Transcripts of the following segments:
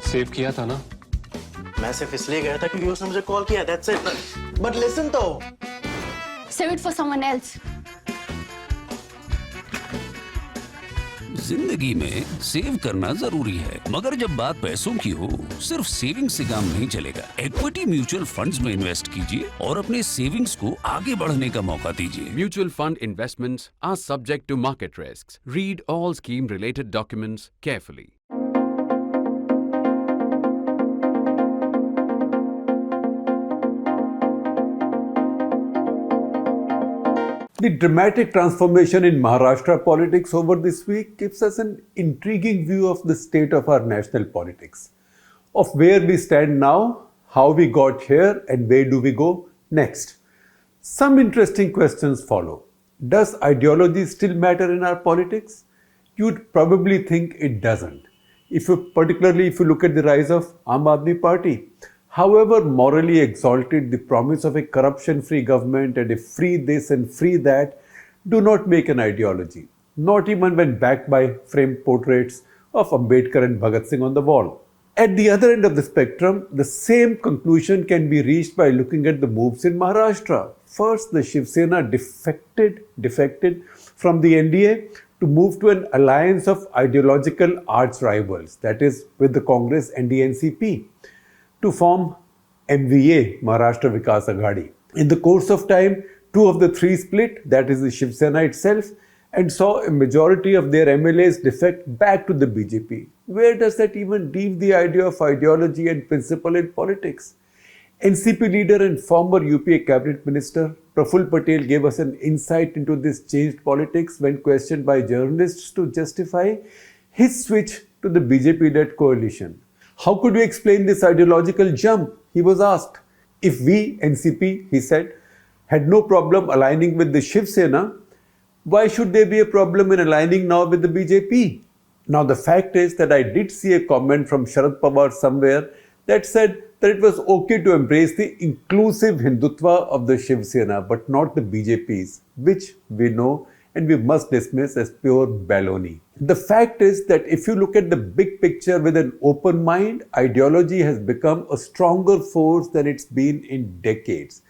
Save किया था ना? मैं सिर्फ इसलिए गया था क्योंकि उसने मुझे कॉल किया, that's it. But listen तो. Save it for someone else. जिंदगी में सेव करना जरूरी है, मगर जब बात पैसों की हो, सिर्फ सेविंग से काम नहीं चलेगा। इक्विटी म्यूचुअल फंड्स में इन्वेस्ट कीजिए और अपने सेविंग्स को आगे बढ़ने का मौका दीजिए। Mutual fund investments are subject to market risks. Read all scheme-related documents carefully. The dramatic transformation in Maharashtra politics over this week gives us an intriguing view of the state of our national politics, of where we stand now, how we got here, and where do we go next. Some interesting questions follow. Does ideology still matter in our politics? You'd probably think it doesn't. Particularly if you look at the rise of Aam Aadmi Party. However morally exalted the promise of a corruption-free government and a free this and free that do not make an ideology, not even when backed by framed portraits of Ambedkar and Bhagat Singh on the wall. At the other end of the spectrum, the same conclusion can be reached by looking at the moves in Maharashtra. First, the Shiv Sena defected from the NDA to move to an alliance of ideological arch rivals, that is, with the Congress and the NCP, to form MVA, Maharashtra Vikas Aghadi. In the course of time, two of the three split, that is the Shiv Sena itself, and saw a majority of their MLAs defect back to the BJP. Where does that even leave the idea of ideology and principle in politics? NCP leader and former UPA cabinet minister Praful Patel gave us an insight into this changed politics when questioned by journalists to justify his switch to the BJP-led coalition. How could we explain this ideological jump? He was asked. If we, NCP, he said, had no problem aligning with the Shiv Sena, why should there be a problem in aligning now with the BJP? Now the fact is that I did see a comment from Sharad Pawar somewhere that said that it was okay to embrace the inclusive Hindutva of the Shiv Sena but not the BJP's, which we know and we must dismiss as pure baloney. The fact is that if you look at the big picture with an open mind, ideology has become a stronger force than it's been in decades.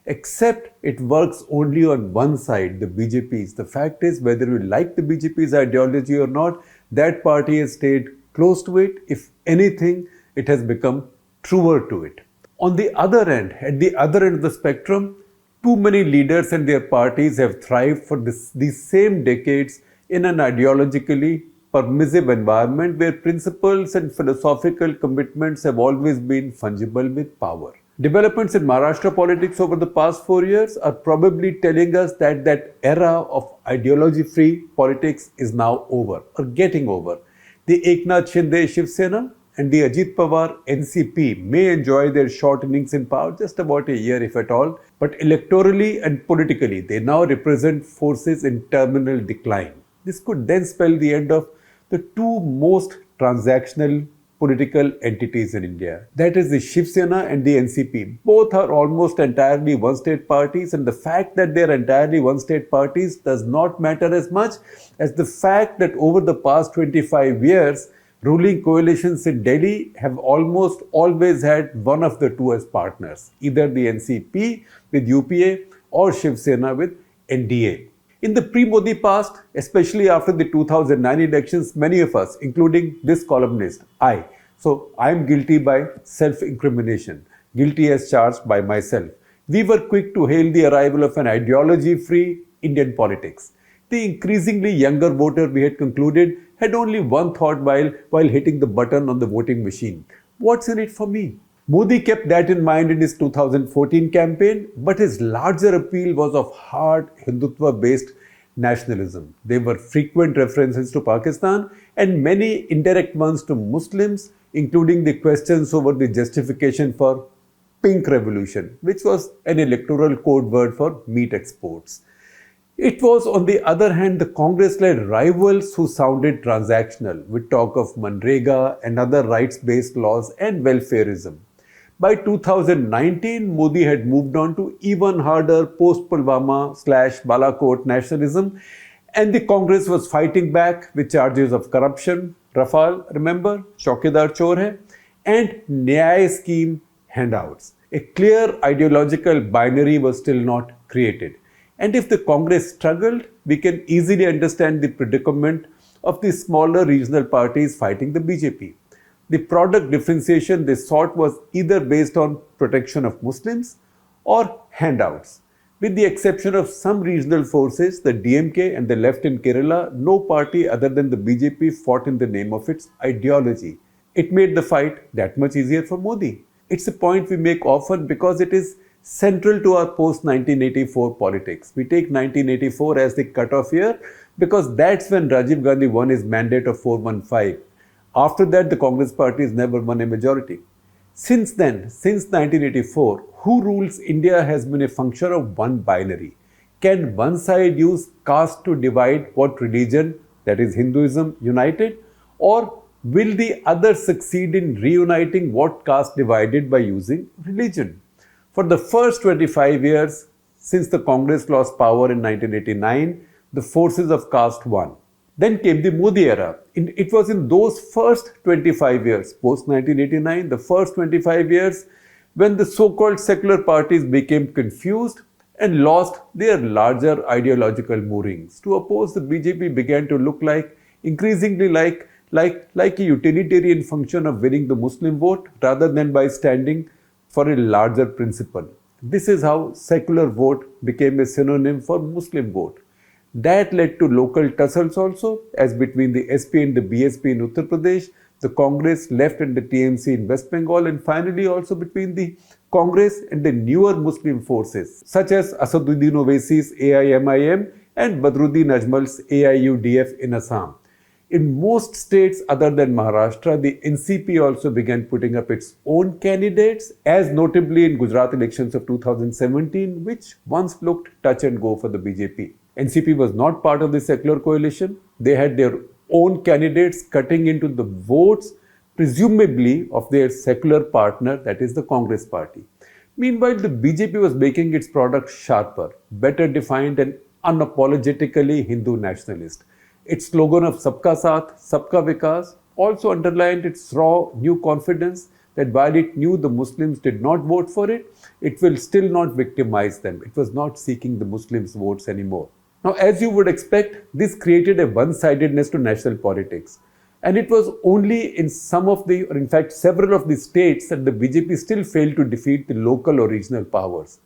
Except it works only on one side, the BJP's. The fact is, whether you like the BJP's ideology or not, that party has stayed close to it. If anything, it has become truer to it. On the other end, at the other end of the spectrum, too many leaders and their parties have thrived for these same decades in an ideologically permissive environment where principles and philosophical commitments have always been fungible with power. Developments in Maharashtra politics over the past 4 years are probably telling us that that era of ideology-free politics is now over or getting over. The Eknath Shinde Shiv Sena and the Ajit Pawar NCP may enjoy their short innings in power, just about a year if at all, but electorally and politically they now represent forces in terminal decline. This could then spell the end of the two most transactional political entities in India. That is the Shiv Sena and the NCP. Both are almost entirely one-state parties, and the fact that they are entirely one-state parties does not matter as much as the fact that over the past 25 years, ruling coalitions in Delhi have almost always had one of the two as partners, either the NCP with UPA or Shiv Sena with NDA. In the pre-Modi past, especially after the 2009 elections, many of us, including this columnist, I am guilty by self-incrimination, guilty as charged by myself. We were quick to hail the arrival of an ideology-free Indian politics. The increasingly younger voter, we had concluded, had only one thought while hitting the button on the voting machine. What's in it for me? Modi kept that in mind in his 2014 campaign, but his larger appeal was of hard Hindutva-based nationalism. There were frequent references to Pakistan and many indirect ones to Muslims, including the questions over the justification for pink revolution, which was an electoral code word for meat exports. It was, on the other hand, the Congress-led rivals who sounded transactional with talk of Manrega and other rights-based laws and welfareism. By 2019, Modi had moved on to even harder post-Pulwama/Balakot nationalism, and the Congress was fighting back with charges of corruption, Rafale, remember, Chaukidar Chor hai, and Nyay scheme handouts. A clear ideological binary was still not created. And if the Congress struggled, we can easily understand the predicament of the smaller regional parties fighting the BJP. The product differentiation they sought was either based on protection of Muslims or handouts. With the exception of some regional forces, the DMK and the left in Kerala, no party other than the BJP fought in the name of its ideology. It made the fight that much easier for Modi. It's a point we make often because it is central to our post-1984 politics. We take 1984 as the cutoff year because that's when Rajiv Gandhi won his mandate of 415. After that, the Congress party has never won a majority. Since then, since 1984, who rules India has been a function of one binary. Can one side use caste to divide what religion, that is Hinduism, united? Or will the other succeed in reuniting what caste divided by using religion? For the first 25 years, since the Congress lost power in 1989, the forces of caste won. Then came the Modi era. It was in those first 25 years, post 1989, the first 25 years, when the so-called secular parties became confused and lost their larger ideological moorings. To oppose the BJP began to look increasingly like a utilitarian function of winning the Muslim vote rather than by standing for a larger principle. This is how secular vote became a synonym for Muslim vote. That led to local tussles also, as between the SP and the BSP in Uttar Pradesh, the Congress left and the TMC in West Bengal, and finally also between the Congress and the newer Muslim forces, such as Asaduddin Owaisi's AIMIM and Badruddin Ajmal's AIUDF in Assam. In most states other than Maharashtra, the NCP also began putting up its own candidates, as notably in Gujarat elections of 2017, which once looked touch and go for the BJP. NCP was not part of the secular coalition. They had their own candidates cutting into the votes, presumably of their secular partner, that is the Congress party. Meanwhile, the BJP was making its product sharper, better defined and unapologetically Hindu nationalist. Its slogan of Sabka Saath, Sabka Vikas also underlined its raw new confidence that while it knew the Muslims did not vote for it, it will still not victimize them. It was not seeking the Muslims' votes anymore. Now, as you would expect, this created a one-sidedness to national politics. And it was only in several of the states that the BJP still failed to defeat the local or regional powers.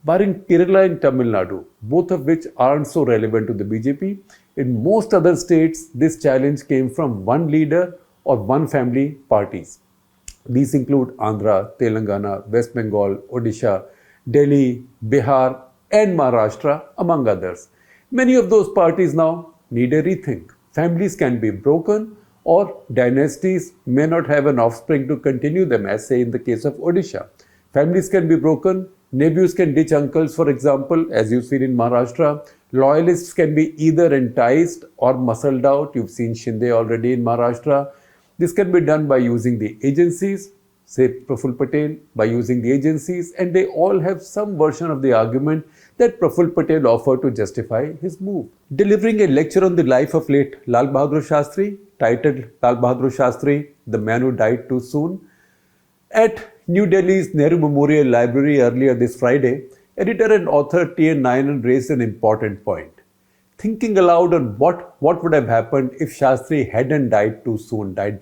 Barring Kerala and Tamil Nadu, both of which aren't so relevant to the BJP, in most other states, this challenge came from one leader or one family parties. These include Andhra, Telangana, West Bengal, Odisha, Delhi, Bihar, and Maharashtra, among others. Many of those parties now need a rethink. Families can be broken, or dynasties may not have an offspring to continue them, as say in the case of Odisha. Families can be broken, nephews can ditch uncles, for example, as you've seen in Maharashtra. Loyalists can be either enticed or muscled out. You've seen Shinde already in Maharashtra. This can be done by using the agencies, say Praful Patel, by using the agencies, and they all have some version of the argument that Praful Patel offered to justify his move. Delivering a lecture on the life of late Lal Bahadur Shastri, titled Lal Bahadur Shastri, the man who died too soon, at New Delhi's Nehru Memorial Library earlier this Friday, editor and author T.N. Nayanan raised an important point. Thinking aloud on what would have happened if Shastri hadn't died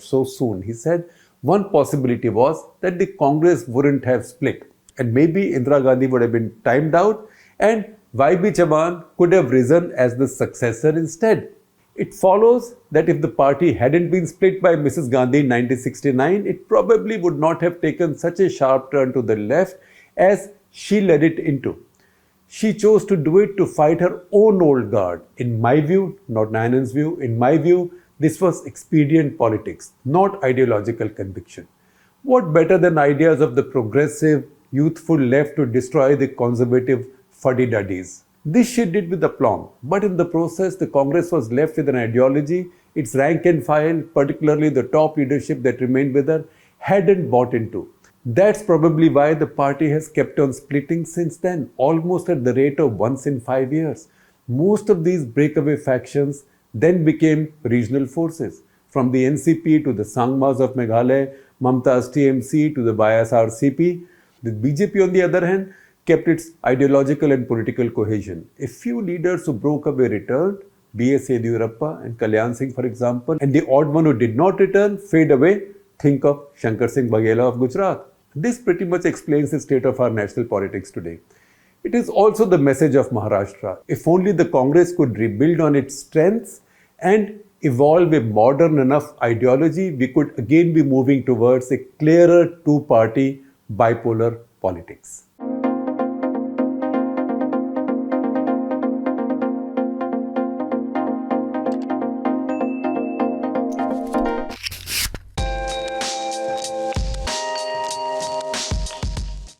so soon, he said one possibility was that the Congress wouldn't have split, and maybe Indira Gandhi would have been timed out and Y.B. Chaman could have risen as the successor instead. It follows that if the party hadn't been split by Mrs. Gandhi in 1969, it probably would not have taken such a sharp turn to the left as she led it into. She chose to do it to fight her own old guard. In my view, not Nayanan's view, in my view, this was expedient politics, not ideological conviction. What better than ideas of the progressive, youthful left to destroy the conservative fuddy-duddies? This she did with aplomb, but in the process, the Congress was left with an ideology its rank and file, particularly the top leadership that remained with her, hadn't bought into. That's probably why the party has kept on splitting since then, almost at the rate of once in 5 years. Most of these breakaway factions then became regional forces. From the NCP to the Sangmas of Meghalaya, Mamta's TMC to the bias RCP. The BJP, on the other hand, kept its ideological and political cohesion. A few leaders who broke away returned, B.S. Yediyurappa and Kalyan Singh, for example, and the odd one who did not return, fade away. Think of Shankar Singh Baghela of Gujarat. This pretty much explains the state of our national politics today. It is also the message of Maharashtra. If only the Congress could rebuild on its strengths and evolve a modern enough ideology, we could again be moving towards a clearer two-party bipolar politics.